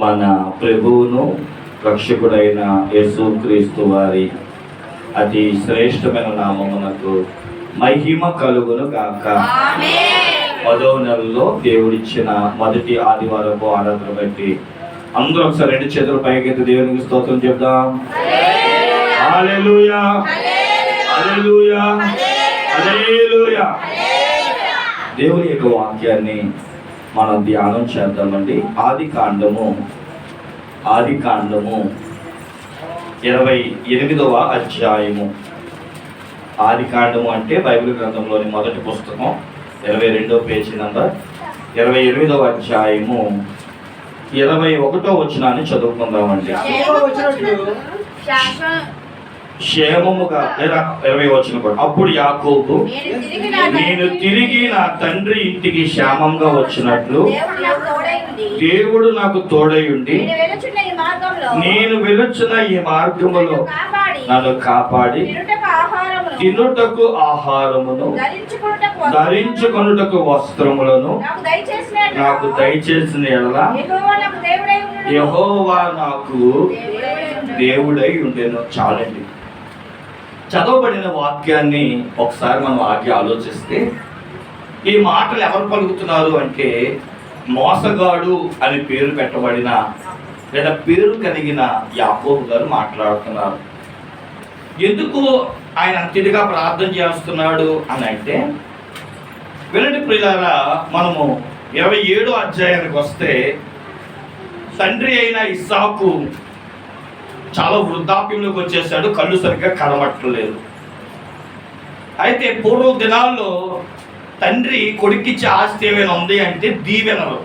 మన ప్రభువును రక్షకుడైన యేసుక్రీస్తు వారి అతి శ్రేష్టమైన నామమునకు మహిమ కలుగును గాక. పదవ నెలలో దేవుడిచ్చిన మొదటి ఆదివారపు ఆరాధన బట్టి అందరూ ఒకసారి రెండు చేతుల పైకెత్తి దేవునికి స్తోత్రం చెప్దాం. హల్లెలూయా, హల్లెలూయా, హల్లెలూయా. దేవుని యొక్క వాక్యాన్ని మనం ధ్యానం చేద్దామండి. ఆది కాండము 28వ అధ్యాయము. ఆది కాండము అంటే బైబిల్ గ్రంథంలోని మొదటి పుస్తకం, 22వ పేజీ నంబర్, 28వ అధ్యాయము 21వ వచనాన్ని చదువుకుందామండి. క్షేమముగా 20వ వచనం కూడా. అప్పుడు యాకోబు, నేను తిరిగి నా తండ్రి ఇంటికి క్షేమంగా వచ్చినట్లు దేవుడు నాకు తోడై ఉండి నేను వెలుచున్న ఈ మార్గములో నన్ను కాపాడి తినుటకు ఆహారమును ధరించుకొనుటకు వస్త్రములను నాకు దయచేసిన ఎడల యెహోవా నాకు దేవుడై ఉండేను. చాలండి. చదవబడిన వాక్యాన్ని ఒకసారి మనం ఆగి ఆలోచిస్తే ఈ మాటలు ఎవరు పలుకుతున్నారు అంటే మోసగాడు అని పేరు పెట్టబడిన లేదా పేరు కలిగిన యాకోబు గారు మాట్లాడుతున్నారు. ఎందుకు ఆయన అంతటిగా ప్రార్థన చేస్తున్నాడు అని అంటే, వినండి ప్రియులారా, మనము 27వ అధ్యాయానికి వస్తే తండ్రి అయిన ఇస్సాకు చాలా వృద్ధాప్యంలోకి వచ్చేసాడు. కళ్ళు సరిగ్గా కనబట్టలేదు. అయితే పూర్వ దినాల్లో తండ్రి కొడుకిచ్చే ఆస్తి ఏమైనా ఉంది అంటే దీవెనలు.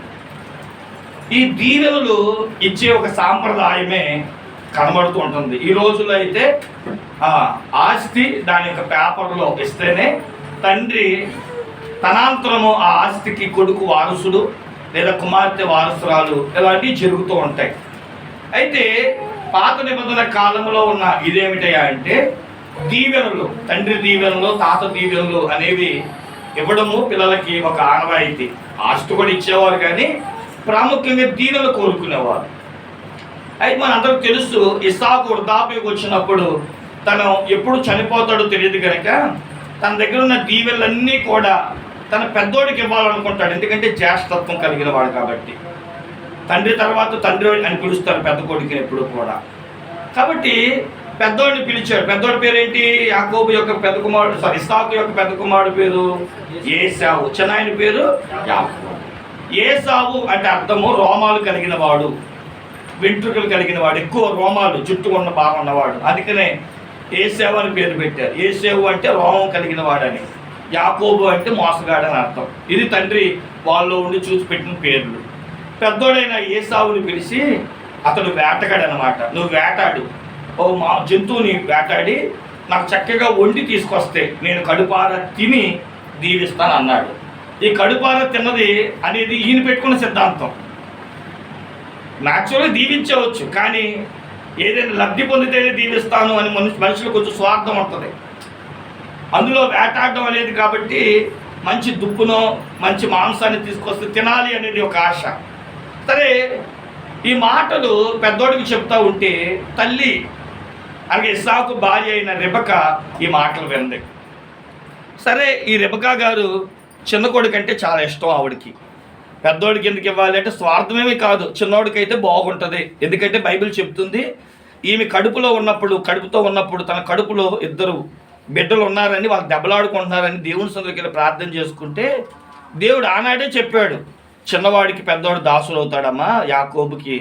ఈ దీవెనలు ఇచ్చే ఒక సాంప్రదాయమే కనబడుతూ ఉంటుంది. ఈ రోజుల్లో అయితే ఆస్తి దాని యొక్క పేపర్లో ఇస్తేనే తండ్రి తనాంతరము ఆ ఆస్తికి కొడుకు వారసుడు లేదా కుమార్తె వారసురాలు ఇలాంటివి జరుగుతూ ఉంటాయి. అయితే పాత నిబంధన కాలంలో ఉన్న ఇదేమిటయా అంటే దీవెనలు, తండ్రి దీవెనలు, తాత దీవెనలు అనేవి ఇవ్వడము పిల్లలకి ఒక ఆనవాయితీ. ఆస్తి కూడా ఇచ్చేవారు కానీ ప్రాముఖ్యంగా దీవెనలు కోరుకునేవారు. అయితే మనందరూ తెలుసు, ఇస్సాకు వృద్ధాప్యకు వచ్చినప్పుడు తను ఎప్పుడు చనిపోతాడో తెలియదు కనుక తన దగ్గర ఉన్న దీవెనలన్నీ కూడా తన పెద్దోడికి ఇవ్వాలనుకుంటాడు. ఎందుకంటే జ్యేష్ఠత్వం కలిగిన వాడు కాబట్టి. తండ్రి తర్వాత తండ్రి అని పిలుస్తారు పెద్ద కొడుకుని ఎప్పుడు కూడా. కాబట్టి పెద్దోడిని పిలిచాడు. పెద్దోడి పేరు ఏంటి? యాకోబు యొక్క పెద్ద కుమారుడు, ఇస్సాకు యొక్క పెద్ద కుమారుడు పేరు ఏశావు, చిన్నాయన పేరు యాకోబు. ఏశావు అంటే అర్థము రోమాలు కలిగిన వాడు, వెంట్రుకలు కలిగిన వాడు, ఎక్కువ రోమాలు జుట్టు ఉన్న బాగున్నవాడు. అందుకనే ఏశావు అని పేరు పెట్టారు. ఏశావు అంటే రోమం కలిగిన వాడని, యాకోబు అంటే మోసగాడని అర్థం. ఇది తండ్రి వాళ్ళు ఉండి చూసి పెట్టిన పేర్లు. పెద్దోడైన ఏశావుని పిలిచి, అతడు వేటగాడు అనమాట, నువ్వు వేటాడు, ఓ మా జంతువుని వేటాడి నాకు చక్కగా వండి తీసుకొస్తే నేను కడుపార తిని దీవిస్తాను అన్నాడు. ఈ కడుపార తిన్నది అనేది ఈయన పెట్టుకున్న సిద్ధాంతం. న్యాచురల్గా దీవించవచ్చు, కానీ ఏదైనా లబ్ధి పొందితేనే దీవిస్తాను అని మనుషులు కొంచెం స్వార్థం ఉంటుంది. అందులో వేటాడడం అనేది కాబట్టి మంచి దుప్పునో మంచి మాంసాన్ని తీసుకొస్తే తినాలి అనేది ఒక ఆశ. సరే, ఈ మాటలు పెద్దోడికి చెప్తా ఉంటే తల్లి అలాగే ఇస్సాకు భార్య అయిన రెబెకా ఈ మాటలు వింది. సరే, ఈ రెబెకా గారు చిన్న కొడుకు అంటే చాలా ఇష్టం ఆవిడకి. పెద్దోడికి ఎందుకు ఇవ్వాలి అంటే స్వార్థమేమీ కాదు, చిన్నోడికి అయితే బాగుంటుంది. ఎందుకంటే బైబిల్ చెప్తుంది, ఈమె కడుపుతో ఉన్నప్పుడు తన కడుపులో 2 బిడ్డలు ఉన్నారని, వాళ్ళు దెబ్బలాడుకుంటున్నారని దేవుని సన్నిధికి వెళ్ళి ప్రార్థన చేసుకుంటే దేవుడు ఆనాడే చెప్పాడు, చిన్నవాడికి పెద్దవాడు దాసుడు అవుతాడమ్మా, యాకోబుకి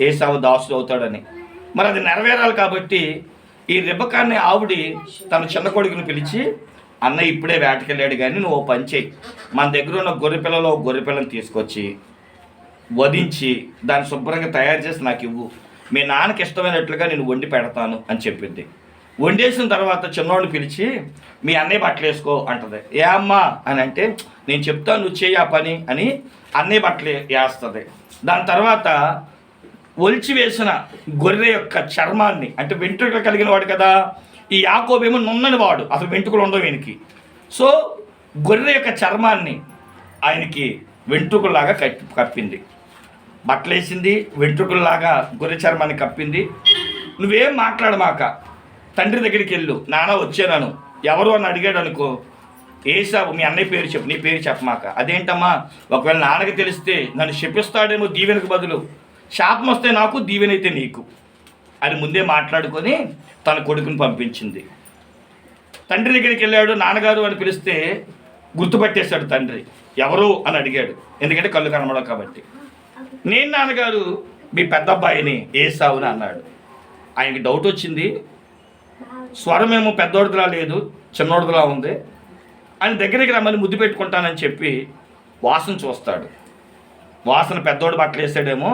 ఏశావు దాసుడు అవుతాడని. మరి అది నెరవేరాలి కాబట్టి ఈ రెబెకాని ఆవిడి తన చిన్న కొడుకుని పిలిచి, అన్న ఇప్పుడే వేటకెళ్ళాడు కానీ నువ్వు ఓ పని చేయి, మన దగ్గర ఉన్న గొర్రెపిల్లని తీసుకొచ్చి వధించి దాన్ని శుభ్రంగా తయారు చేసి నాకు ఇవ్వు, మీ నాన్నకి ఇష్టమైనట్లుగా నేను వండి పెడతాను అని చెప్పింది. వండేసిన తర్వాత చిన్నోడిని పిలిచి, మీ అన్నయ్య బట్టలు వేసుకో అంటది. ఏ అమ్మా అని అంటే, నేను చెప్తాను నువ్వు చేయి ఆ పని అని అన్నయ్య బట్టలు వేస్తుంది. దాని తర్వాత ఒలిచి వేసిన గొర్రె యొక్క చర్మాన్ని, అంటే వెంట్రుకలు కలిగిన వాడు కదా, ఈ యాకోబేమో నున్నని వాడు, అసలు వెంట్రుకలు ఉండవు ఈయనకి. సో గొర్రె యొక్క చర్మాన్ని ఆయనకి వెంట్రుకలాగా కప్పింది. బట్టలేసింది, వెంట్రుకల్లాగా గొర్రె చర్మాన్ని కప్పింది. నువ్వేం మాట్లాడమాక, తండ్రి దగ్గరికి వెళ్ళు, నాన్న వచ్చాను ఎవరు అని అడిగాడు అనుకో, ఏసావు మీ అన్నయ్య పేరు చెప్పు, నీ పేరు చెప్పమాక. అదేంటమ్మా, ఒకవేళ నాన్నకి తెలిస్తే నన్ను శపిస్తాడేమో, దీవెనకు బదులు శాపం వస్తే నాకు, దీవెనైతే నీకు అని ముందే మాట్లాడుకొని తన కొడుకుని పంపించింది. తండ్రి దగ్గరికి వెళ్ళాడు, నాన్నగారు అని పిలిస్తే గుర్తుపట్టేశాడు తండ్రి. ఎవరు అని అడిగాడు, ఎందుకంటే కళ్ళు కనబడవు కాబట్టి. నేను నాన్నగారు మీ పెద్ద అబ్బాయిని ఏసావుని అన్నాడు. ఆయనకి డౌట్ వచ్చింది, స్వరమేమో పెద్దోడిదిలా లేదు, చిన్నోడిదిలా ఉంది. ఆయన దగ్గరికి రమ్మని ముద్దు పెట్టుకుంటానని చెప్పి వాసన చూస్తాడు. వాసన పెద్దోడు బట్టలు వేసాడేమో,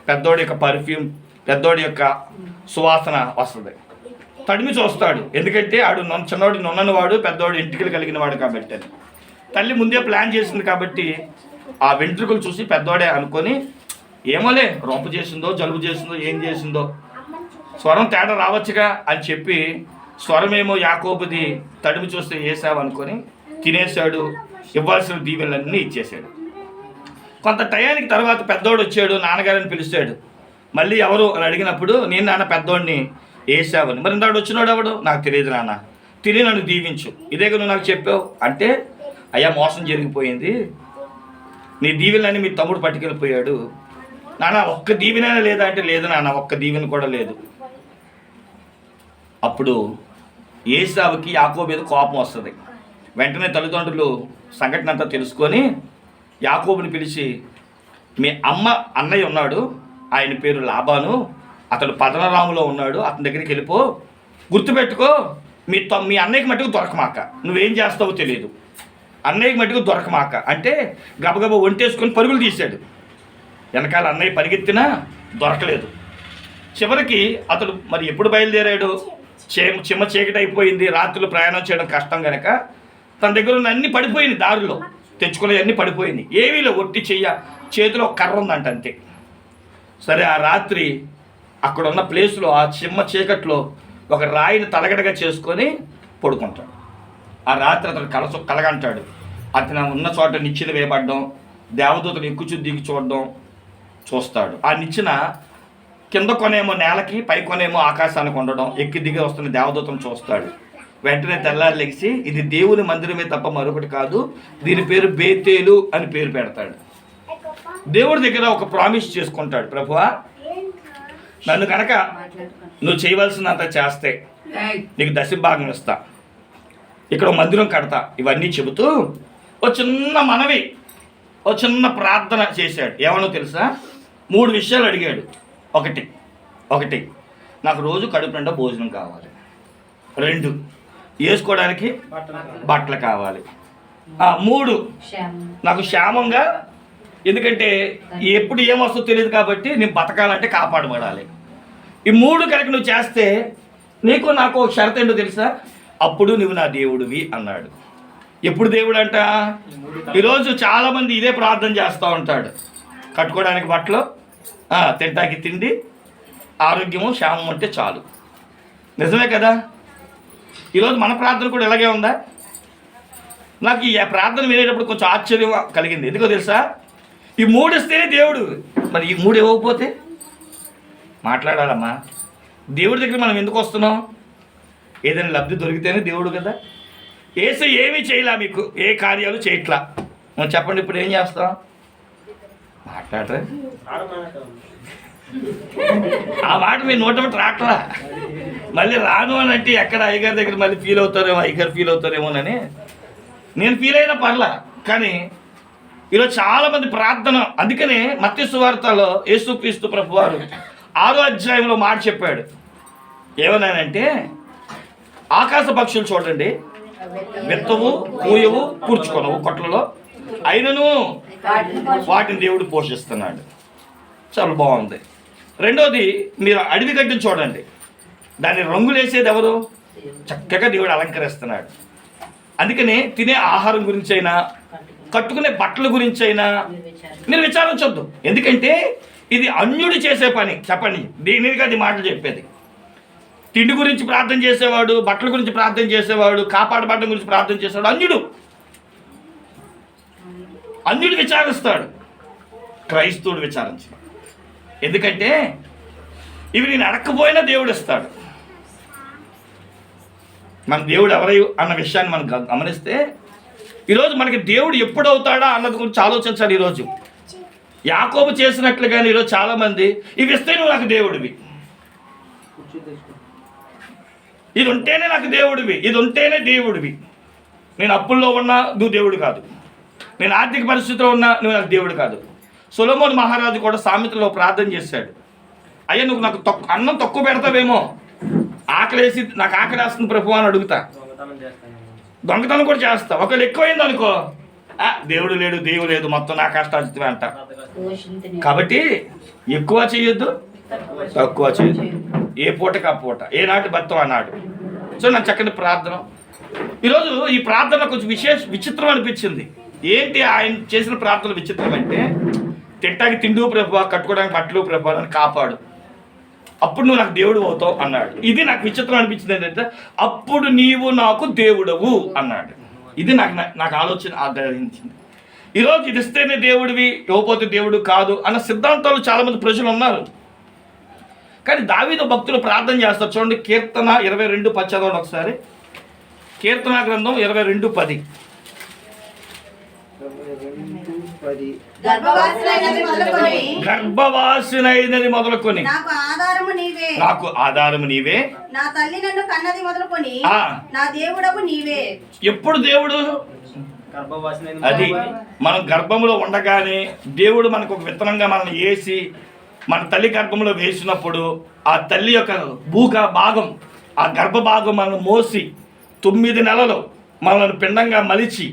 పెద్దోడి యొక్క పర్ఫ్యూమ్, పెద్దోడి యొక్క సువాసన వస్తుంది. తడిమి చూస్తాడు, ఎందుకంటే ఆడు చిన్నోడి నున్నని వాడు, పెద్దోడు ఎంట్రుకలు కలిగిన వాడు కాబట్టి. తల్లి ముందే ప్లాన్ చేసింది కాబట్టి ఆ వెంట్రుకలు చూసి పెద్దోడే అనుకొని, ఏమోలే రొంప చేసిందో, జలుబు చేసిందో, ఏం చేసిందో, స్వరం తేడా రావచ్చుగా అని చెప్పి స్వరమేమో యాకోబుది, తడిమి చూస్తే ఏసావు అనుకొని తినేశాడు. ఇవ్వాల్సిన దీవెనలన్నీ ఇచ్చేశాడు. కొంత టయానికి తర్వాత పెద్దోడు వచ్చాడు, నాన్నగారిని పిలిచాడు. మళ్ళీ ఎవరు అని అడిగినప్పుడు, నేను నాన్న పెద్దోడిని ఏసావని. మరి నాడు వచ్చినాడు ఎవడు, నాకు తెలియదు నాన్న, తిని నన్ను దీవించు, ఇదేగా నువ్వు నాకు చెప్పావు అంటే, అయ్యా మోసం జరిగిపోయింది, నీ దీవెనని మీ తమ్ముడు పట్టుకెళ్ళిపోయాడు. నాన్న ఒక్క దీవెనైనా లేదా అంటే, లేదు నాన్న ఒక్క దీవెన కూడా లేదు. అప్పుడు ఏసావుకి యాకోబు మీద కోపం వస్తుంది. వెంటనే తల్లిదండ్రులు సంఘటన అంతా తెలుసుకొని యాకోబుని పిలిచి, మీ అన్నయ్య ఉన్నాడు, ఆయన పేరు లాబాను, అతడు పదనరాములో ఉన్నాడు, అతని దగ్గరికి వెళ్ళిపో, గుర్తుపెట్టుకో, మీ అన్నయ్యకి మట్టుకు దొరకమాక, నువ్వేం చేస్తావో తెలియదు, అన్నయ్యకి మట్టుకు దొరకమాక అంటే గబగబా ఒంటేసుకొని పరుగులు తీశాడు. వెనకాల అన్నయ్య పరిగెత్తినా దొరకలేదు. చివరికి అతడు మరి ఎప్పుడు బయలుదేరాడు, చిమ్మ చీకటి అయిపోయింది, రాత్రులు ప్రయాణం చేయడం కష్టం కనుక తన దగ్గర ఉన్న అన్నీ పడిపోయింది, దారిలో తెచ్చుకునే అన్నీ పడిపోయింది, ఏమీలో ఒట్టి చేతిలో ఒక కర్ర ఉందంట అంతే. సరే ఆ రాత్రి అక్కడ ఉన్న ప్లేస్లో ఆ చిమ్మ చీకట్లో ఒక రాయిని తలగడగా చేసుకొని పడుకుంటాడు. ఆ రాత్రి అతను కలగంటాడు. అతను ఉన్న చోట నిచ్చెన వేయబడ్డం, దేవదూతలు ఎక్కుచు దిగి చూస్తాడు. ఆ నిచ్చెన కింద కొనేమో నేలకి, పై కొనేమో ఆకాశానికి ఉండడం, ఎక్కి దిగి వస్తున్న దేవదూతను చూస్తాడు. వెంటనే తెల్లారి లెగిసి, ఇది దేవుని మందిరమే తప్ప మరొకటి కాదు, దీని పేరు బేతేలు అని పేరు పెడతాడు. దేవుడి దగ్గర ఒక ప్రామిస్ చేసుకుంటాడు, ప్రభువా నన్ను కనుక నువ్వు చేయవలసినంత చేస్తే నీకు దశభాగం ఇస్తా, ఇక్కడ మందిరం కడతా, ఇవన్నీ చెబుతూ ఓ చిన్న మనవి, ఓ చిన్న ప్రార్థన చేశాడు. ఏమనో తెలుసా, 3 విషయాలు అడిగాడు. ఒకటి నాకు రోజు కడుపు నిండా భోజనం కావాలి, 2 వేసుకోవడానికి బట్టలు కావాలి, 3 నాకు క్షేమంగా, ఎందుకంటే ఎప్పుడు ఏమొస్తుందో తెలియదు కాబట్టి నేను బతకాలంటే కాపాడబడాలి. ఈ 3 కనుక నువ్వు చేస్తే నీకు నాకు ఒక షరతు ఏంటో తెలుసా, అప్పుడు నువ్వు నా దేవుడివి అన్నాడు. ఎప్పుడు దేవుడు అంట, ఈరోజు చాలామంది ఇదే ప్రార్థన చేస్తూ ఉంటాడు, కట్టుకోవడానికి బట్టలు, తింటానికి తిండి, ఆరోగ్యము, క్షేమం అంటే చాలు. నిజమే కదా. ఈరోజు మన ప్రార్థన కూడా ఇలాగే ఉందా? నాకు ఈ ప్రార్థన వినేటప్పుడు కొంచెం ఆశ్చర్యం కలిగింది. ఎందుకో తెలుసా, ఈ 3 ఇస్తేనే దేవుడు, మరి ఈ 3 ఇవ్వకపోతే మాట్లాడాలమ్మా. దేవుడి దగ్గర మనం ఎందుకు వస్తున్నాం, ఏదైనా లబ్ధి దొరికితేనే దేవుడు కదా. ఏసు ఏమీ చేయలా, మీకు ఏ కార్యాలు చేయట్లా, మనం చెప్పండి ఇప్పుడు ఏం చేస్తాం, మాట్లాడరా, ఆ మాట మీ నోట రాట్లా, మళ్ళీ రాను అని అంటే ఎక్కడ అయ్యగారి దగ్గర మళ్ళీ ఫీల్ అవుతారేమో, అయ్యగారు ఫీల్ అవుతారేమోనని నేను ఫీల్ అయినా పర్లా. కానీ ఈరోజు చాలామంది ప్రార్థన, అందుకనే మత్తయి సువార్తలో యేసుక్రీస్తు ప్రభువారు 6వ అధ్యాయంలో మాట చెప్పాడు. ఏమన్నానంటే, ఆకాశ పక్షులు చూడండి, విత్తవు, కూయవు, కూర్చుకొనవు కొట్లలో, అయినను వాటిని దేవుడు పోషిస్తున్నాడు. చాలా బాగుంది. 2వది, మీరు అడవి గడ్డిని చూడండి, దాన్ని రంగులు వేసేది ఎవరు, చక్కగా దేవుడు అలంకరిస్తున్నాడు. అందుకనే తినే ఆహారం గురించి అయినా, కట్టుకునే బట్టల గురించి అయినా మీరు విచారించొద్దు. ఎందుకంటే ఇది అన్యుడు చేసే పని. చెప్పండి, దీనికి అది మాటలు చెప్పేది. తిండి గురించి ప్రార్థన చేసేవాడు, బట్టల గురించి ప్రార్థన చేసేవాడు, కాపాడబడ్డం గురించి ప్రార్థన చేసేవాడు అన్యుడు విచారిస్తాడు, క్రైస్తవుడు విచారించు. ఎందుకంటే ఇవి నేను అడగకపోయినా దేవుడు ఇస్తాడు. మన దేవుడు ఎవరై అన్న విషయాన్ని మనం గమనిస్తే ఈరోజు మనకి దేవుడు ఎప్పుడు అవుతాడా అన్నది గురించి ఆలోచించాలి. ఈరోజు యాకోబు చేసినట్లుగానే ఈరోజు చాలామంది ఇవి ఇస్తే నువ్వు నాకు దేవుడివి, ఇది ఉంటేనే నాకు దేవుడివి, ఇది ఉంటేనే దేవుడివి. నేను అప్పుల్లో ఉన్నా నువ్వు దేవుడు కాదు, నేను ఆర్థిక పరిస్థితిలో ఉన్నా నువ్వు నాకు దేవుడు కాదు. సొలొమోను మహారాజు కూడా సామెతలో ప్రార్థన చేశాడు, అయ్యా నువ్వు నాకు అన్నం తక్కువ పెడతావేమో, ఆకలేసి నాకు ఆకలేస్తుంది ప్రభు అని అడుగుతా, దొంగతనం కూడా చేస్తా. ఒకవేళ ఎక్కువైంది అనుకో, దేవుడు లేడు దేవుడు లేదు మొత్తం నా కష్టాజితమే అంట. కాబట్టి ఎక్కువ చేయొద్దు, తక్కువ చేయొద్దు, ఏ పూటకి ఆ పూట, ఏనాటి భర్తం అన్నాడు. సో నాకు చక్కని ప్రార్థన. ఈరోజు ఈ ప్రార్థన కొంచెం విచిత్రం అనిపించింది. ఏంటి ఆయన చేసిన ప్రార్థన విచిత్రం అంటే, తింటానికి తిండు ప్రభు, కట్టుకోవడానికి బట్టలు ప్రభు అని కాపాడు, అప్పుడు నువ్వు నాకు దేవుడు అవుతావు అన్నాడు. ఇది నాకు విచిత్రం అనిపించింది. ఏంటంటే అప్పుడు నీవు నాకు దేవుడవు అన్నాడు. ఇది నాకు ఆలోచన ఆదరించింది. ఈరోజు ఇది ఇస్తేనే దేవుడివి, ఇవ్వకపోతే దేవుడు కాదు అన్న సిద్ధాంతాలు చాలామంది ప్రజలు ఉన్నారు. కానీ దావీదు భక్తులు ప్రార్థన చేస్తారు. చూడండి, కీర్తన 22:10 చదవండి ఒకసారి. కీర్తన గ్రంథం 22:10. గర్భవాసినైనది మొదలుకొని నాకు ఆధారము నీవే, నా తల్లి నన్ను కన్నది మొదలుకొని నా దేవుడవు నీవే. ఎప్పుడు దేవుడు? అది మనం గర్భంలో ఉండగానే దేవుడు మనకు ఒక విత్తనంగా మనల్ని వేసి మన తల్లి గర్భంలో వేసినప్పుడు ఆ తల్లి యొక్క భాగం, ఆ గర్భ భాగం మనల్ని మోసి 9 నెలలు మనల్ని పిండంగా మలిచి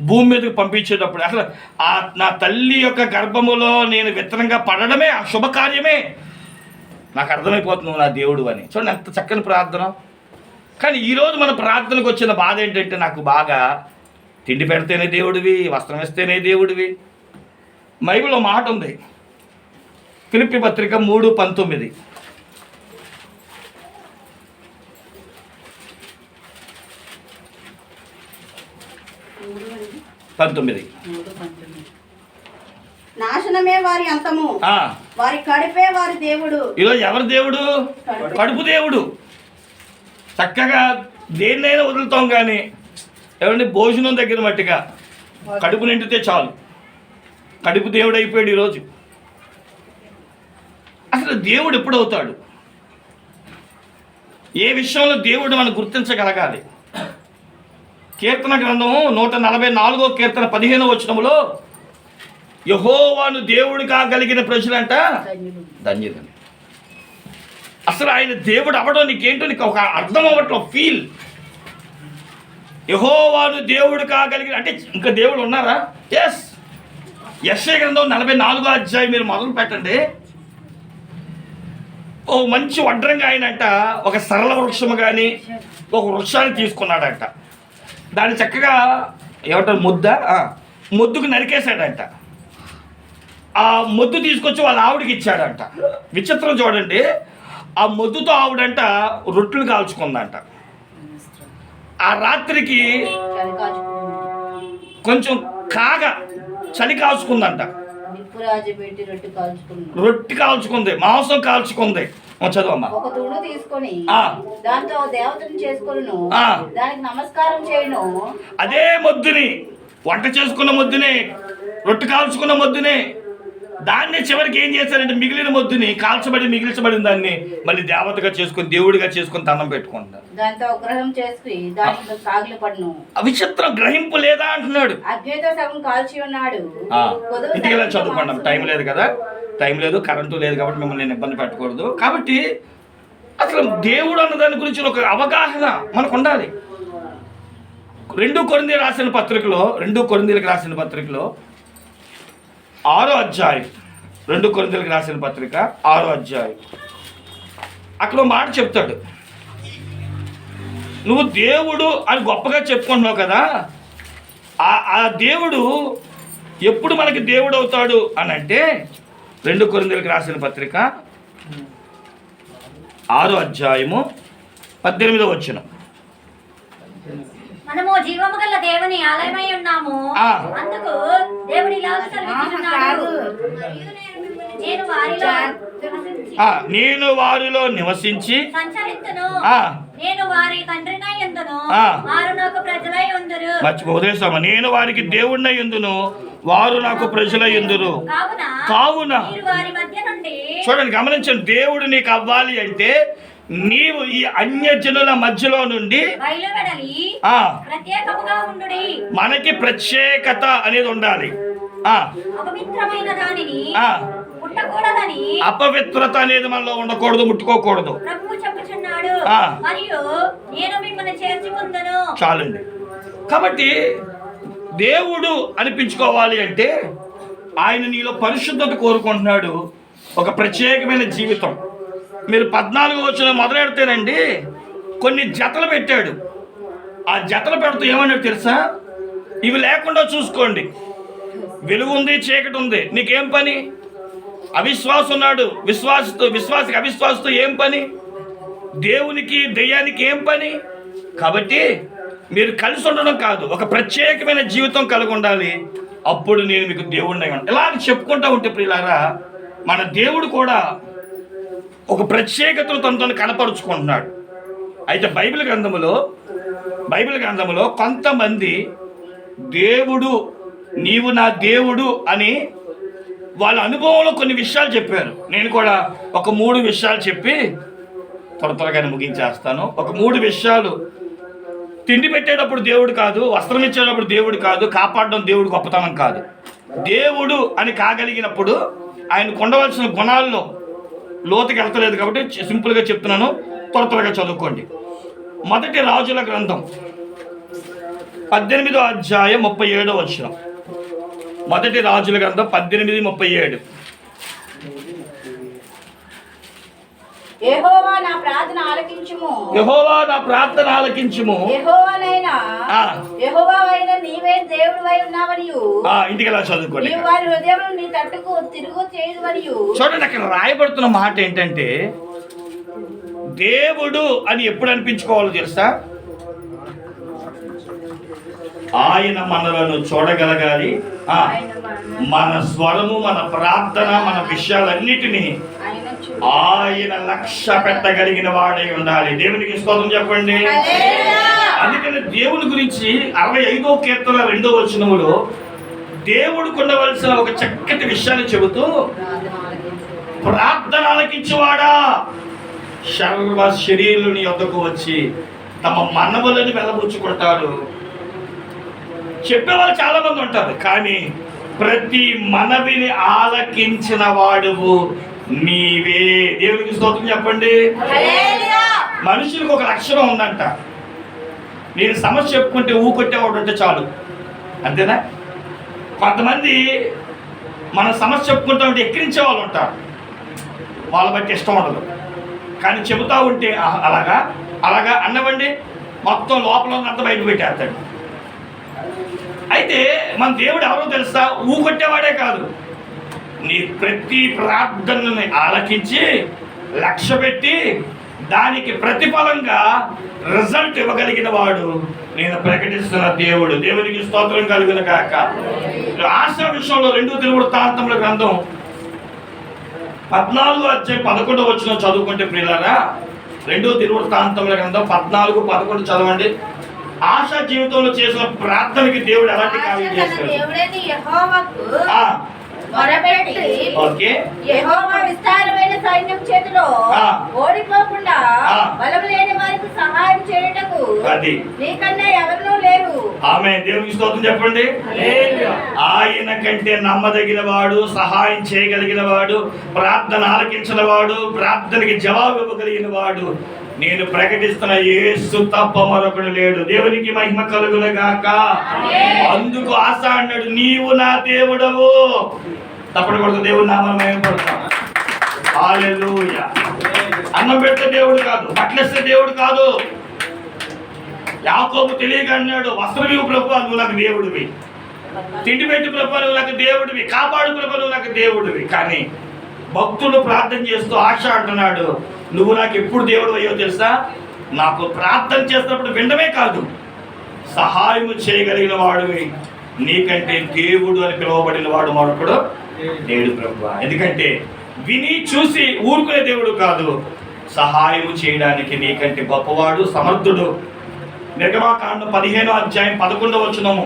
భూమి మీదకి పంపించేటప్పుడు అసలు నా తల్లి యొక్క గర్భములో నేను విత్తనంగా పడడమే ఆ శుభకార్యమే. నాకు అర్థమైపోతుంది నా దేవుడు అని. చూడండి ఎంత చక్కని ప్రార్థన. కానీ ఈరోజు మన ప్రార్థనకు వచ్చిన బాధ ఏంటంటే, నాకు బాగా తిండి పెడితేనే దేవుడివి, వస్త్రం ఇస్తేనే దేవుడివి. బైబిల్లో మాట ఉంది, ఫిలిప్పీ పత్రిక 3:19. నాశనమే వారి అంతము, వారి కడుపే వారి దేవుడు. ఈరోజు ఎవరి దేవుడు? కడుపు దేవుడు. చక్కగా దేన్నైనా వదులుతాం, కానీ ఎవరిని భోజనం దగ్గర మట్టిగా కడుపు నిండితే చాలు. కడుపు దేవుడు అయిపోయాడు ఈరోజు. అసలు దేవుడు ఎప్పుడు అవుతాడు? ఏ విషయంలో దేవుడు మనం గుర్తించగలగాలి? కీర్తన గ్రంథం 144వ కీర్తన 15వ వచనములో యెహోవాను దేవుడు కాగలిగిన ప్రజలంట ధన్యులు. అసలు ఆయన దేవుడు అవ్వడం నీకేంటో నీకు ఒక అర్థం అవ్వట్లో ఫీల్. యెహోవాను దేవుడు కాగలిగిన అంటే ఇంకా దేవుడు ఉన్నారా? ఎస్. యెషయా గ్రంథం 44వ అధ్యాయం మీరు మొదలు పెట్టండి. ఓ మంచి వడ్రంగా ఆయనంట ఒక సరళ వృక్షము కానీ ఒక వృక్షాన్ని తీసుకున్నాడంట. దాన్ని చక్కగా ఏమంటారు, మొద్దుకు నరికేశాడంట. ఆ మొద్దు తీసుకొచ్చి వాళ్ళ ఆవిడకి ఇచ్చాడంట. విచిత్రం చూడండి, ఆ మొద్దుతో ఆవిడంట రొట్టెలు కాల్చుకుందంట. ఆ రాత్రికి కొంచెం కాగా చలి కాల్చుకుందంట, రొట్టె కాల్చుకుంది, మాంసం కాల్చుకుంది. చదవమ్మా. ఒక తుడు తీసుకొని దాంతో దేవతను చేసుకొనును, దానికి నమస్కారం చేయను. అదే మొద్దుని, వంట చేసుకున్న మొద్దుని, రొట్టె కాల్చుకున్న మొద్దుని, దాన్ని చివరికి ఏం చేశారంటే మిగిలిన మొద్దుని మిగిల్చబడిన దాన్ని మళ్ళీ దేవతగా చేసుకుని దేవుడిగా చేసుకుని దండం పెట్టుకుంటారు. దాంతో గ్రహం చేసుకుని దానికి సాగిలపడును. విచిత్రం, గ్రహింపు లేదా అంటున్నాడు. అగ్నితో సగం కాల్చి ఉన్నాడు. ఇంటికి చదువుకున్నాం, టైం లేదు కదా, టైం లేదు, కరెంటు లేదు కాబట్టి మిమ్మల్ని నేను ఇబ్బంది పెట్టకూడదు. కాబట్టి అసలు దేవుడు అన్న దాని గురించి ఒక అవగాహన మనకు ఉండాలి. 2 కొరింథీయులకు రాసిన పత్రికలో 6వ అధ్యాయం, 2 కొరింథీయులకు రాసిన పత్రిక 6వ అధ్యాయం, అక్కడ మాట చెప్తాడు. నువ్వు దేవుడు అని గొప్పగా చెప్పుకుంటున్నావు కదా, ఆ దేవుడు ఎప్పుడు మనకి దేవుడు అవుతాడు అని అంటే 2 కొరింథీయులకు రాసిన పత్రిక 6వ అధ్యాయము 18వ వచనం. మనము జీవము గల దేవుని ఆలయమై ఉన్నాము. అందుకు దేవుడి ఇలాగ సెలవిస్తున్నాడు, నేను వారిలో నివసించి సంచరించును, నేను వారి తండ్రినై యుందును, వారు నాకు ప్రజలై ఉందురు. వదిలేస్తామా, నేను వారికి దేవుడినై యుందును, వారు నాకు ప్రజలై ఉందురు. కావున వారి మధ్య నుండి, చూడండి గమనించండి, దేవుడు నీకు అవ్వాలి అంటే నీవు ఈ అన్యజనుల మధ్యలో నుండి బయలువెడలి ప్రత్యేకముగా ఉండుడి. మనకి ప్రత్యేకత అనేది ఉండాలి. అపవిత్రమైన దానిని ముట్టకూడదని, అపవిత్రత అనేది మనలో ఉండకూడదు, ముట్టుకోకూడదు ప్రభువు చెప్పుచున్నాడు. మరియు నేను మిమ్మల్ని చేర్చుకుందును. చాలండి. కాబట్టి దేవుడు అనిపించుకోవాలి అంటే ఆయన నీలో పరిశుద్ధత కోరుకుంటున్నాడు, ఒక ప్రత్యేకమైన జీవితం. మీరు 14 వచనం మొదలెడితేనండి కొన్ని జతలు పెట్టాడు. ఆ జతలు పెడుతూ ఏమన్నాడు తెలుసా? ఇవి లేకుండా చూసుకోండి, వెలుగు ఉంది, చీకటి ఉంది, నీకేం పని? అవిశ్వాసం ఉన్నాడు, విశ్వాసికి అవిశ్వాసతో ఏం పని? దేవునికి దెయ్యానికి ఏం పని? కాబట్టి మీరు కలిసి ఉండడం కాదు, ఒక ప్రత్యేకమైన జీవితం కలిగి ఉండాలి. అప్పుడు నేను మీకు దేవుడిని ఉంటాను. ఇలా చెప్పుకుంటూ ఉంటే ప్రియులారా, మన దేవుడు కూడా ఒక ప్రత్యేకతను తనతో కనపరుచుకుంటున్నాడు. అయితే బైబిల్ గ్రంథములో కొంతమంది దేవుడు, నీవు నా దేవుడు అని వాళ్ళ అనుభవంలో కొన్ని విషయాలు చెప్పారు. నేను కూడా ఒక 3 విషయాలు చెప్పి త్వరగానే ముగించేస్తాను. ఒక 3 విషయాలు. తిండి పెట్టేటప్పుడు దేవుడు కాదు, వస్త్రం ఇచ్చేటప్పుడు దేవుడు కాదు, కాపాడడం దేవుడు గొప్పతనం కాదు. దేవుడు అని కాగలిగినప్పుడు ఆయనకు ఉండవలసిన గుణాల్లో లోతుకి వెళ్తలేదు కాబట్టి సింపుల్గా చెప్తున్నాను, త్వరగా చదువుకోండి. 1 రాజుల గ్రంథం 18వ అధ్యాయం 37వ వచనం. 1 రాజుల గ్రంథం 18:37. యెహోవా నా ప్రార్థన ఆలకించుము, యెహోవావైన నీవే దేవుడివై ఉన్నావనియు, ఇంటికి ఎలా చదువుకోండి. నీవు వారి హృదయమును నీ తట్టుకు తిరుగు చేయుదువనియు. చూడండి, అక్కడ రాయబడుతున్న మాట ఏంటంటే దేవుడు అని ఎప్పుడు అనిపించుకోవాలో తెలుసా? ఆయన మనలను చూడగలగాలి. మన స్వరము, మన ప్రార్థన, మన విషయాలన్నిటినీ ఆయన లక్ష్య పెట్టగలిగిన వాడై ఉండాలి. దేవునికి స్తోత్రం చెప్పండి. అందుకని దేవుని గురించి 65వ కీర్తన 2వ వచనములో దేవుడికి ఉండవలసిన ఒక చక్కటి విషయాన్ని చెబుతూ, ప్రార్థన ఆలకించువాడా సర్వ శరీరుని యొద్దకు వచ్చి తమ మనవులను వెలబుచ్చుకుంటారు. చెప్పేవాళ్ళు చాలా మంది ఉంటారు, కానీ ప్రతి మనవిని ఆలకించిన వాడువు నీవే. దేవునికి స్తోత్రం చెప్పండి. మనుషులకు ఒక లక్షణం ఉందంట, నేను సమస్య చెప్పుకుంటే ఊకొట్టేవాడు అంటే చాలు, అంతేనా? కొంతమంది మన సమస్య చెప్పుకుంటా ఉంటే ఎక్కిరించే వాళ్ళు ఉంటారు, వాళ్ళ బట్టి ఇష్టం ఉండదు. కానీ చెబుతా ఉంటే అలాగా అన్నవండి మొత్తం లోపల అంత బయట పెట్టేస్తాడు. అయితే మన దేవుడు ఎవరో తెలుసా? ఊకొట్టేవాడే కాదు, నీ ప్రతి ప్రార్థనని ఆలకించి లక్ష్య పెట్టి దానికి ప్రతిఫలంగా రిజల్ట్ ఇవ్వగలిగిన వాడు నేను ప్రకటిస్తున్న దేవుడు. దేవునికి స్తోత్రం కలుగును గాక. ఆశ విషయంలో 2 దినవృత్తాంతముల గ్రంథం 14వ అధ్యాయం 11వ వచనం చదువుకుంటే ప్రియులారా, 2 దినవృత్తాంతముల గ్రంథం 14-11 చదవండి. ఆశ జీవితంలో చేసిన ప్రార్థనకి దేవుడు ఎలాంటి కార్యం చేస్తాడు? యెహోవా విస్తారమైన సైన్యం చేతిలో ఓడిపోకుండా బలం లేని వారికి సహాయం చేయుటకు నీకన్నా ఎవరినూ లేరు. ఆమె దేవునికి స్తోత్రం చెప్పండి. ఆయన కంటే నమ్మదగిన వాడు, సహాయం చేయగలిగిన వాడు, ప్రార్థన ఆలకించిన వాడు, ప్రార్థనకి జవాబు ఇవ్వగలిగిన వాడు నేను ప్రకటిస్తున్న యేసు తప్ప మరొకడు లేడు. దేవునికి మహిమ కలుగును గాక. అందుకు ఆశ అన్నాడు, నీవు నా దేవుడవు. తప్పకూడదు, దేవుడు నామం మహిమపడతాం. హల్లెలూయా. అన్నం పెడితే దేవుడు కాదు, బట్టలేస్తే దేవుడు కాదు. యాకోబు తెలియక అన్నాడు, వస్త్రం ఇవ్వు ప్రభువా నువ్వు నాకు దేవుడివి, తిండి పెట్టి ప్రభువా నువ్వు నాకు దేవుడివి, కాపాడు ప్రభువా నువ్వు నాకు దేవుడివి. కానీ భక్తుడు ప్రార్థన చేస్తూ ఆశ అంటున్నాడు, నువ్వు నాకు ఎప్పుడు దేవుడు అయ్యో తెలుసా? నాకు ప్రార్థన చేసినప్పుడు వినడమే కాదు, సహాయం చేయగలిగిన వాడివి నీకంటే దేవుడు అని పిలువబడిన వాడు మరొకడు లేడు ప్రభువా. ఎందుకంటే విని చూసి ఊరుకునే దేవుడు కాదు, సహాయం చేయడానికి నీకంటే గొప్పవాడు, సమర్థుడు. నిర్గమాకాండం 15వ అధ్యాయం 11వ వచనము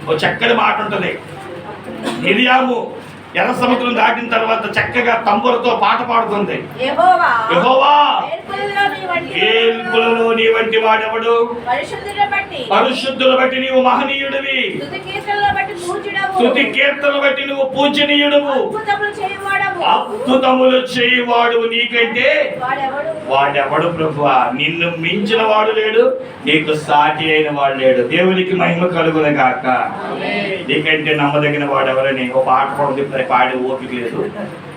ఓ చక్కటి మాట ఉంటుంది. మిరియాము ఎర్ర సముద్రం దాటిన తర్వాత చక్కగా తంబురతో పాట పాడుతుంది. యెహోవా ఏల్పులలో నీ వంటి వాడెవడు, పరిశుద్ధుల బట్టి నీవు మహనీయుడివి, స్తుతి కీర్తనలు బట్టి నువ్వు పూజనీయుడువు, అద్భుతములు చేయువాడు నీకంటే వాడెవడు ప్రభువా. నిన్ను మించిన వాడు లేడు, నీకు సాటి అయిన వాడు లేడు. దేవునికి మహిమ కలుగును గాక. నీకంటే నమ్మదగిన వాడెవరని ఒక పాట కూడా పాడే ఓపిక లేదు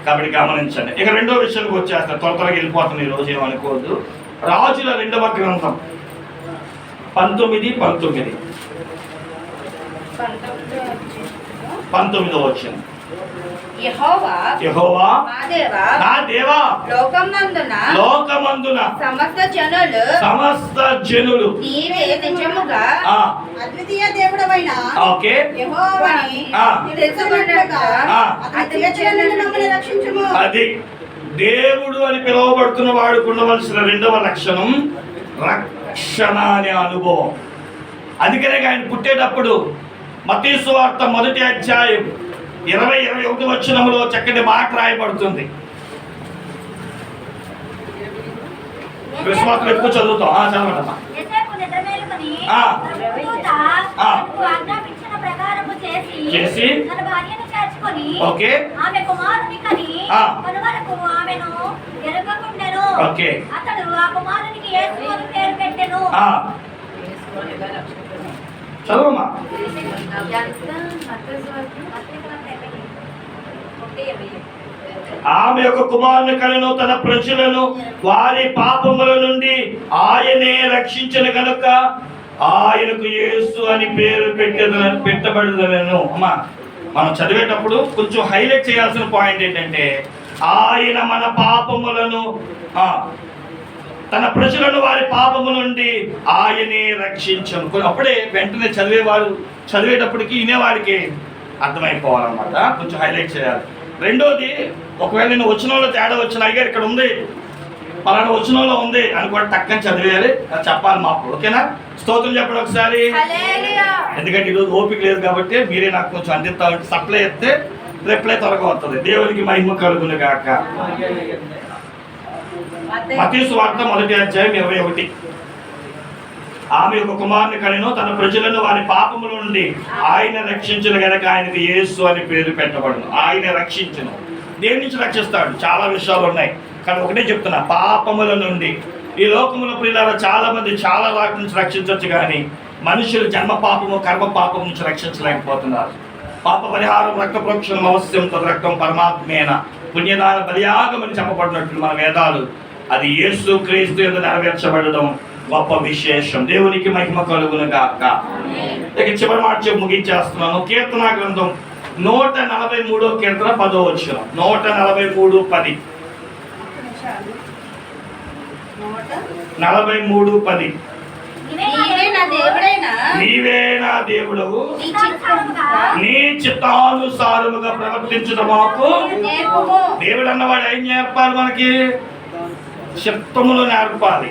కాబట్టి గమనించండి. ఇక రెండో విషయానికి వచ్చేస్తారు, త్వరగా వెళ్ళిపోతుంది ఈ రోజు, ఏమనుకోవద్దు. రాజుల 2వ గ్రంథం 19వ వచనం. యెహోవా నా దేవా, లోకమందున సమస్త జనులు నీవే నిజముగా అద్వితీయ దేవుడవైన ఓకే యెహోవాని తెలుసుకొనుటగా మమ్మల్ని రక్షించుము. అది దేవుడు అని పిలువబడుతున్న వాడికి ఉండవలసిన 2వ లక్షణం రక్షణ అనే అనుభవం. అందుకనే ఆయన పుట్టేటప్పుడు మత్తయి సువార్త 1వ అధ్యాయం 20-21 వచనంలో చక్కటి మాట రాయబడుతుంది. విశ్వాసం ఎక్కువ చదువుతాం. చదవడమ్మా. చేసి ఓకే ఓకే చదవమ్మా. ఆమె యొక్క కుమారుని కలను తన ప్రజలను వారి పాపముల నుండి ఆయనే రక్షించిన కనుక ఆయనకు యేసు అని పేరు పెట్టబడదనను. అమ్మా, మనం చదివేటప్పుడు కొంచెం హైలైట్ చేయాల్సిన పాయింట్ ఏంటంటే, ఆయన మన పాపములను తన ప్రజలను వారి పాపము నుండి ఆయనే రక్షించను. అప్పుడే వెంటనే చదివేటప్పటికి వినేవాడికి అర్థమైపోవాలన్నమాట. కొంచెం హైలైట్ చేయాలి. రెండోది, ఒకవేళ నేను వచనంలో తేడా వచ్చిన అయ్యారు ఇక్కడ ఉంది పలానా వచనంలో ఉంది అని కూడా టక్కని చదివేయాలి, అది చెప్పాలి మాకు. ఓకేనా? స్తోత్రం చెప్పండి ఒకసారి. ఎందుకంటే ఈరోజు ఓపిక లేదు కాబట్టి మీరే నాకు కొంచెం అందిస్తా ఉంటే సప్లై ఎత్తే రిప్లై త్వరగా వస్తుంది. దేవునికి మహిమ కలుగును గాక. మత్తయి సువార్త 1వ అధ్యాయం 21. ఆమె ఒక కుమారుని కనెను, తన ప్రజలను వారి పాపముల నుండి ఆయన రక్షించిన గనక ఆయనకు యేసు అని పేరు పెట్టబడును. ఆయన రక్షించును. దేని నుంచి రక్షిస్తాడు? చాలా విషయాలు ఉన్నాయి, కానీ ఒకటే చెప్తున్నా, పాపముల నుండి. ఈ లోకముల ప్రియులారా చాలా మంది చాలా వాటి నుంచి రక్షించవచ్చు, కానీ మనుషులు జన్మ పాపము కర్మ పాపం నుంచి రక్షించలేకపోతున్నారు. పాప పరిహారం రక్త ప్రోక్షణం అవశ్యం, రక్తం పరమాత్మేన పుణ్యదాన బలియాగమని చెప్పబడినట్లు మన వేదాలు అది యేసు క్రీస్తు యందు నెరవేర్చబడడం గొప్ప విశేషం. దేవునికి మహిమ కలుగును గాక. ఇక చివరి మాట చెప్పి ముగించేస్తున్నాను. కీర్తన గ్రంథం 143వ కీర్తన 10వ వచనం. 143:10. 43:10. నీవే నా దేవుడవు, నీ చిత్తానుసారముగా ప్రవర్తించడం మాకు. దేవుడు అన్నవాడు ఏం నేర్పాలి? మనకి చిత్తములు నేర్పాలి.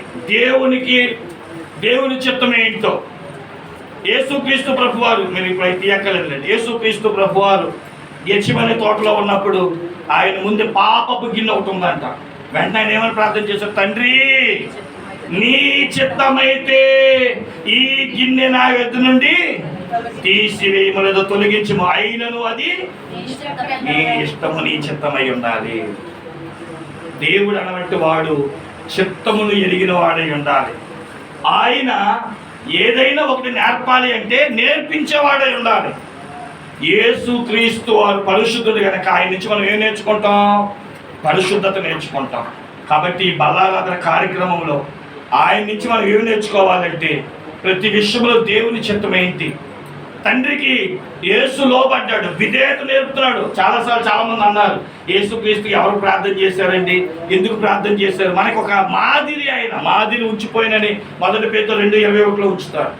దేవుని చిత్తం ఏంటో యేసుక్రీస్తు ప్రభువారు, మీరు ఇప్పుడు అయితే ఎక్కలేదండి, యేసుక్రీస్తు ప్రభువారు గెత్సేమనే తోటలో ఉన్నప్పుడు ఆయన ముందు పాపపు గిన్నె ఒకటి ఉందంట. వెంటనే ఆయన ఏమని ప్రార్థన చేశారు? తండ్రి, నీ చిత్తమైతే ఈ గిన్నె నా ఎద్దు నుండి తీసివేయమలేదో తొలగించము, అయినను అది నీ ఇష్టము, నీ చిత్తమై ఉండాలి. దేవుడు అన్నటువంటి వాడు చిత్తమును ఎరిగిన వాడై ఉండాలి. ఆయన ఏదైనా ఒకటి నేర్పాలి అంటే నేర్పించేవాడై ఉండాలి. యేసు క్రీస్తు వారు పరిశుద్ధుడు కనుక ఆయన నుంచి మనం ఏం నేర్చుకుంటాం? పరిశుద్ధత నేర్చుకుంటాం. కాబట్టి ఈ బల్లారాధన కార్యక్రమంలో ఆయన నుంచి మనం ఏం నేర్చుకోవాలంటే, ప్రతి విషయంలో దేవుని చిత్తం ఏంటి, తండ్రికి యేసు లోబడ్డాడు, విధేయత నేర్పుతున్నాడు. చాలాసార్లు చాలామంది అన్నారు, యేసుక్రీస్తు ఎవరు ప్రార్థన చేశారండి, ఎందుకు ప్రార్థన చేశారు? మనకు ఒక మాదిరి, ఆయన మాదిరి ఉంచిపోయినని 1 పేతురు 2:21 ఉంచుతారు.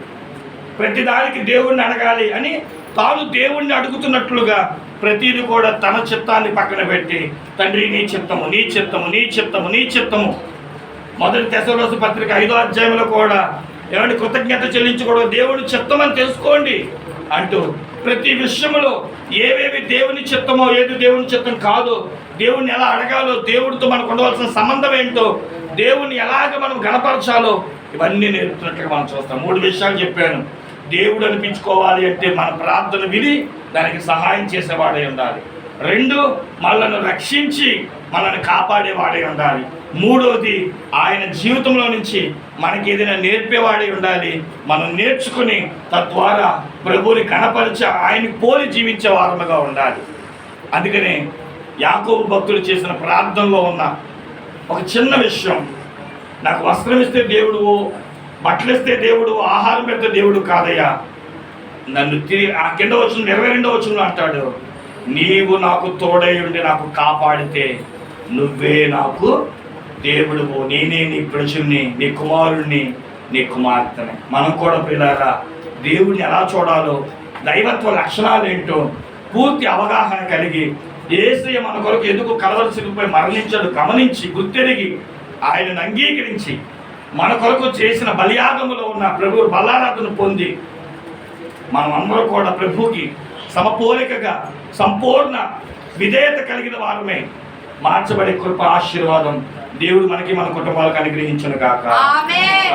ప్రతిదానికి దేవుణ్ణి అడగాలి అని తాను దేవుణ్ణి అడుగుతున్నట్లుగా ప్రతిదీ కూడా తన చిత్తాన్ని పక్కన పెట్టి, తండ్రి నీ చిత్తము, నీ చిత్తము, నీ చిత్తము, నీ చిత్తము. మొదటి తెస్సలోనికీ పత్రిక 5వ అధ్యాయంలో కూడా ఏమంటే కృతజ్ఞత చెల్లించుకోవడం దేవుని చిత్తం అని తెలుసుకోండి అంటూ ప్రతి విషయంలో ఏవేవి దేవుని చిత్తమో, ఏది దేవుని చిత్తం కాదో, దేవుణ్ణి ఎలా అడగాలో, దేవుడితో మనకు ఉండవలసిన సంబంధం ఏంటో, దేవుణ్ణి ఎలాగ మనం గణపరచాలో ఇవన్నీ నేర్పుతున్నట్లుగా మనం చూస్తాం. 3 విషయాలు చెప్పాను. దేవుడు అనిపించుకోవాలి అంటే మన ప్రార్థన విని దానికి సహాయం చేసేవాడై ఉండాలి. 2, మనల్ని రక్షించి మనల్ని కాపాడేవాడై ఉండాలి. 3వది ఆయన జీవితంలో నుంచి మనకి ఏదైనా నేర్పేవాడై ఉండాలి. మనం నేర్చుకుని తద్వారా ప్రభువుని కనపరిచి ఆయనకి పోలి జీవించే వారముగా ఉండాలి. అందుకనే యాకోబు భక్తులు చేసిన ప్రార్థనలో ఉన్న ఒక చిన్న విషయం, నాకు వస్త్రం ఇస్తే దేవుడు, బట్టలు ఇస్తే దేవుడు, ఆహారం పెడితే దేవుడు కాదయ్యా, నన్ను తిరిగి ఆ కింద వచ్చిన 22వ వచనంలో అంటాడు, నీవు నాకు తోడై ఉండి నాకు కాపాడితే నువ్వే నాకు దేవుడువు, నేనే నీ ప్రజల్ని, నీ కుమారుణ్ణి, నీ కుమార్తెని. మనం కూడా ప్రియులారా దేవుడిని ఎలా చూడాలో, దైవత్వ లక్షణాలు ఏంటో పూర్తి అవగాహన కలిగి, యేసయ్య మన కొరకు ఎందుకు కలవరి సిలువపై మరణించాడు గమనించి, గుర్తెరిగి, ఆయనను అంగీకరించి, మన కొరకు చేసిన బలియాగములో ఉన్న ప్రభువు బలారాధన పొంది మనం అందరూ కూడా ప్రభువుకి సమపోలికగా సంపూర్ణ విధేయత కలిగిన వారమే మార్చబడే కృప, ఆశీర్వాదం దేవుడు మనకి, మన కుటుంబాలకు అనుగ్రహించును గాక. ఆమేన్.